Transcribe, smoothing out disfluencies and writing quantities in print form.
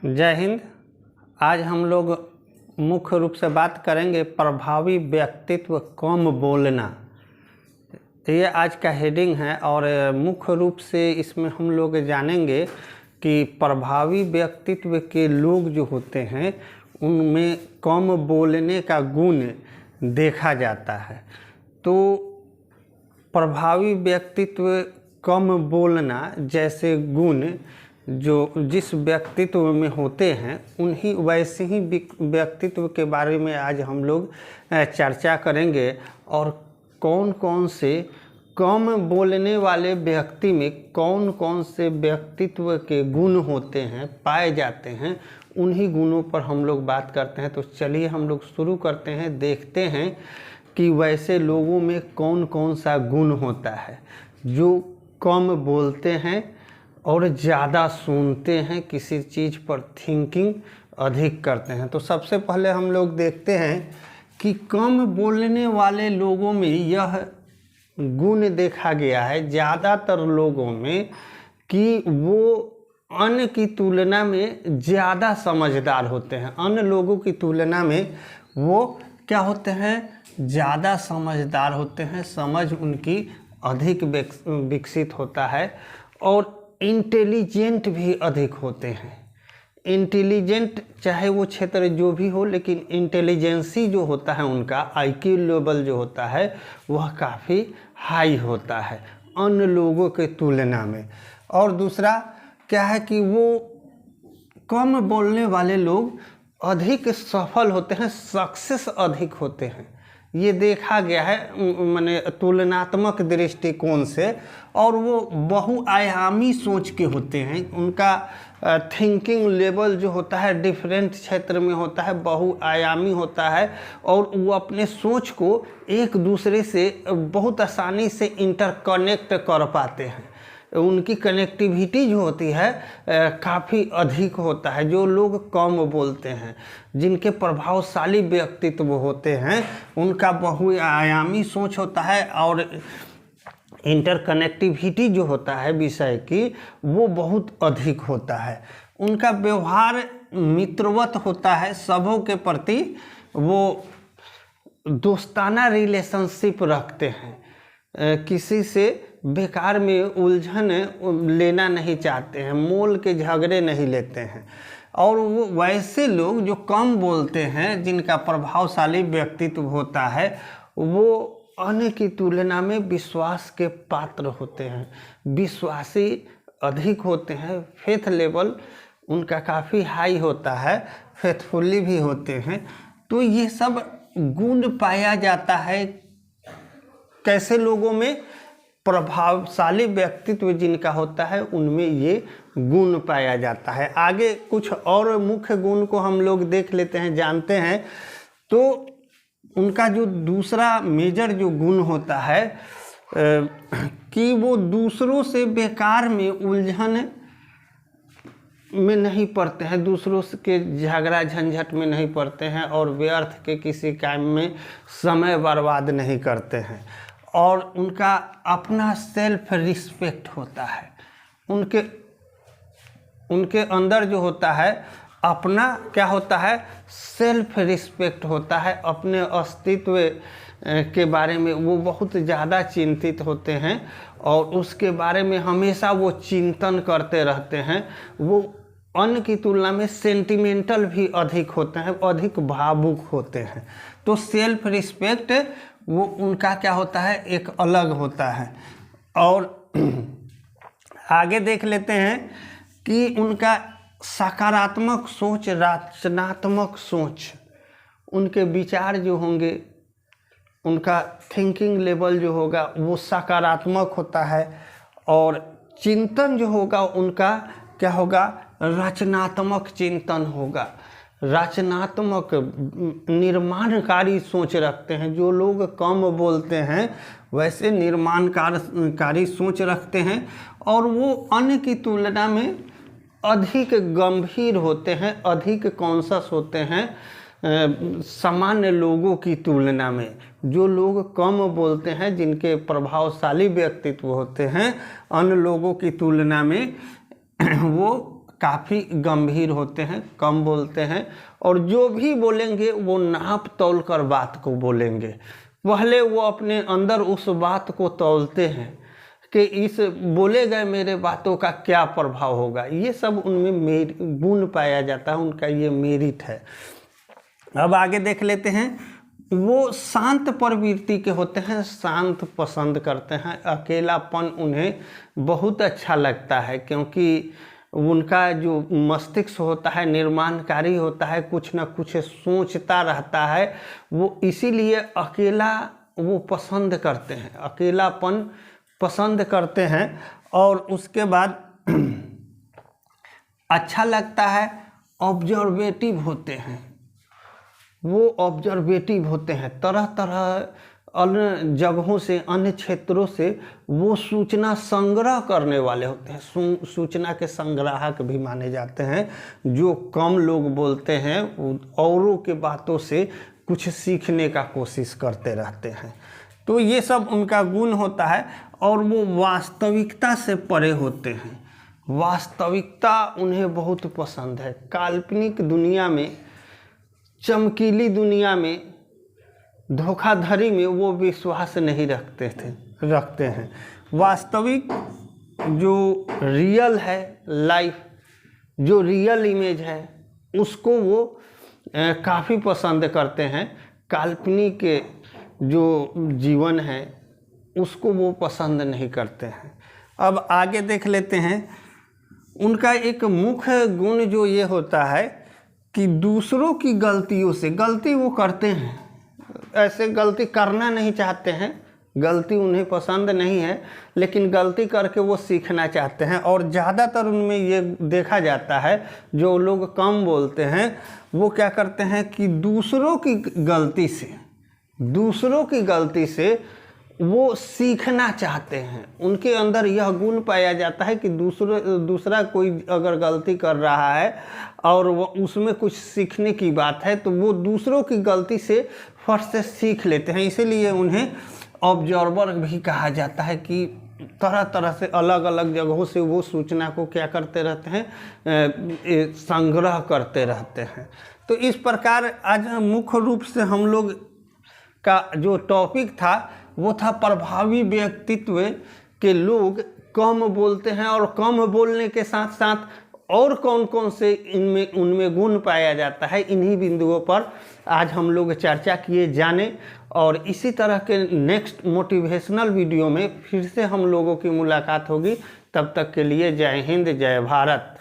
जय हिंद। आज हम लोग मुख्य रूप से बात करेंगे प्रभावी व्यक्तित्व कम बोलना। ये आज का हेडिंग है और मुख्य रूप से इसमें हम लोग जानेंगे कि प्रभावी व्यक्तित्व के लोग जो होते हैं उनमें कम बोलने का गुण देखा जाता है। तो प्रभावी व्यक्तित्व कम बोलना जैसे गुण जो जिस व्यक्तित्व में होते हैं उन्हीं वैसे ही व्यक्तित्व के बारे में आज हम लोग चर्चा करेंगे और कौन कौन से कम बोलने वाले व्यक्ति में कौन कौन से व्यक्तित्व के गुण होते हैं पाए जाते हैं, उन्हीं गुणों पर हम लोग बात करते हैं। तो चलिए हम लोग शुरू करते हैं, देखते हैं कि वैसे लोगों में कौन कौन सा गुण होता है जो कम बोलते हैं और ज़्यादा सुनते हैं, किसी चीज़ पर थिंकिंग अधिक करते हैं। तो सबसे पहले हम लोग देखते हैं कि कम बोलने वाले लोगों में यह गुण देखा गया है ज़्यादातर लोगों में कि वो अन्य की तुलना में ज़्यादा समझदार होते हैं। अन्य लोगों की तुलना में वो क्या होते हैं, ज़्यादा समझदार होते हैं, समझ उनकी अधिक विकसित होता है और इंटेलिजेंट भी अधिक होते हैं। इंटेलिजेंट चाहे वो क्षेत्र जो भी हो, लेकिन इंटेलिजेंसी जो होता है उनका आईक्यू लेवल जो होता है वह काफ़ी हाई होता है अन्य लोगों के तुलना में। और दूसरा क्या है कि वो कम बोलने वाले लोग अधिक सफल होते हैं, सक्सेस अधिक होते हैं। ये देखा गया है माने तुलनात्मक दृष्टिकोण से। और वो बहुआयामी सोच के होते हैं, उनका थिंकिंग लेवल जो होता है डिफरेंट क्षेत्र में होता है, बहुआयामी होता है और वो अपने सोच को एक दूसरे से बहुत आसानी से इंटरकनेक्ट कर पाते हैं। उनकी कनेक्टिविटी जो होती है काफ़ी अधिक होता है। जो लोग कम बोलते हैं, जिनके प्रभावशाली व्यक्तित्व होते हैं, उनका बहुआयामी सोच होता है और इंटरकनेक्टिविटी जो होता है विषय की वो बहुत अधिक होता है। उनका व्यवहार मित्रवत होता है, सबों के प्रति वो दोस्ताना रिलेशनशिप रखते हैं, किसी से बेकार में उलझन लेना नहीं चाहते हैं, मोल के झगड़े नहीं लेते हैं। और वो वैसे लोग जो कम बोलते हैं, जिनका प्रभावशाली व्यक्तित्व होता है, वो अन्य की तुलना में विश्वास के पात्र होते हैं, विश्वासी अधिक होते हैं, फेथ लेवल उनका काफ़ी हाई होता है, फेथफुली भी होते हैं। तो ये सब गुण पाया जाता है कैसे लोगों में, प्रभावशाली व्यक्तित्व जिनका होता है उनमें ये गुण पाया जाता है। आगे कुछ और मुख्य गुण को हम लोग देख लेते हैं, जानते हैं। तो उनका जो दूसरा मेजर जो गुण होता है कि वो दूसरों से बेकार में उलझन में नहीं पड़ते हैं, दूसरों के झगड़ा झंझट में नहीं पड़ते हैं और व्यर्थ के किसी काम में समय बर्बाद नहीं करते हैं। और उनका अपना सेल्फ रिस्पेक्ट होता है, उनके अंदर जो होता है अपना क्या होता है, सेल्फ रिस्पेक्ट होता है। अपने अस्तित्व के बारे में वो बहुत ज़्यादा चिंतित होते हैं और उसके बारे में हमेशा वो चिंतन करते रहते हैं। वो अन्य की तुलना में सेंटिमेंटल भी अधिक होते हैं, अधिक भावुक होते हैं। तो सेल्फ रिस्पेक्ट वो उनका क्या होता है, एक अलग होता है। और आगे देख लेते हैं कि उनका सकारात्मक सोच, रचनात्मक सोच, उनके विचार जो होंगे, उनका थिंकिंग लेवल जो होगा वो सकारात्मक होता है और चिंतन जो होगा उनका क्या होगा, रचनात्मक चिंतन होगा, रचनात्मक निर्माणकारी सोच रखते हैं। जो लोग कम बोलते हैं वैसे निर्माणकारी सोच रखते हैं और वो अन्य की तुलना में अधिक गंभीर होते हैं, अधिक कॉन्शस होते हैं सामान्य लोगों की तुलना में। जो लोग कम बोलते हैं, जिनके प्रभावशाली व्यक्तित्व होते हैं, अन्य लोगों की तुलना में वो काफ़ी गंभीर होते हैं, कम बोलते हैं, और जो भी बोलेंगे वो नाप तौल कर बात को बोलेंगे। पहले वो अपने अंदर उस बात को तौलते हैं कि इस बोले गए मेरे बातों का क्या प्रभाव होगा। ये सब उनमें गुण पाया जाता है, उनका ये मेरिट है। अब आगे देख लेते हैं। वो शांत प्रवृत्ति के होते हैं, शांत पसंद करते हैं। अकेलापन उन्हें बहुत अच्छा लगता है, क्योंकि उनका जो मस्तिष्क होता है निर्माणकारी होता है, कुछ ना कुछ सोचता रहता है। वो इसीलिए अकेला वो पसंद करते हैं, अकेलापन पसंद करते हैं। और उसके बाद अच्छा लगता है, ऑब्जर्वेटिव होते हैं। वो ऑब्जर्वेटिव होते हैं, तरह तरह अन्य जगहों से, अन्य क्षेत्रों से वो सूचना संग्रह करने वाले होते हैं। सूचना के संग्राहक भी माने जाते हैं। जो कम लोग बोलते हैं, औरों के बातों से कुछ सीखने का कोशिश करते रहते हैं। तो ये सब उनका गुण होता है। और वो वास्तविकता से परे होते हैं। वास्तविकता उन्हें बहुत पसंद है। काल्पनिक दुनिया में, चमकीली दुनिया में, धोखाधड़ी में वो विश्वास नहीं रखते हैं। वास्तविक जो रियल है लाइफ, जो रियल इमेज है, उसको वो काफ़ी पसंद करते हैं। काल्पनिक जो जीवन है उसको वो पसंद नहीं करते हैं। अब आगे देख लेते हैं। उनका एक मुख्य गुण जो ये होता है कि दूसरों की गलतियों से, गलती वो करते हैं, ऐसे गलती करना नहीं चाहते हैं, गलती उन्हें पसंद नहीं है, लेकिन गलती करके वो सीखना चाहते हैं। और ज़्यादातर उनमें ये देखा जाता है, जो लोग कम बोलते हैं वो क्या करते हैं कि दूसरों की गलती से वो सीखना चाहते हैं। उनके अंदर यह गुण पाया जाता है कि दूसरा कोई अगर गलती कर रहा है और वो उसमें कुछ सीखने की बात है, तो वो दूसरों की गलती से फट से सीख लेते हैं। इसीलिए उन्हें ऑब्जर्वर भी कहा जाता है कि तरह तरह से, अलग अलग जगहों से वो सूचना को क्या करते रहते हैं, संग्रह करते रहते हैं। तो इस प्रकार आज मुख्य रूप से हम लोग का जो टॉपिक था वो था प्रभावी व्यक्तित्व के लोग कम बोलते हैं, और कम बोलने के साथ साथ और कौन कौन से उनमें गुण पाया जाता है, इन्हीं बिंदुओं पर आज हम लोग चर्चा किए जाने। और इसी तरह के नेक्स्ट मोटिवेशनल वीडियो में फिर से हम लोगों की मुलाकात होगी। तब तक के लिए जय हिंद, जय भारत।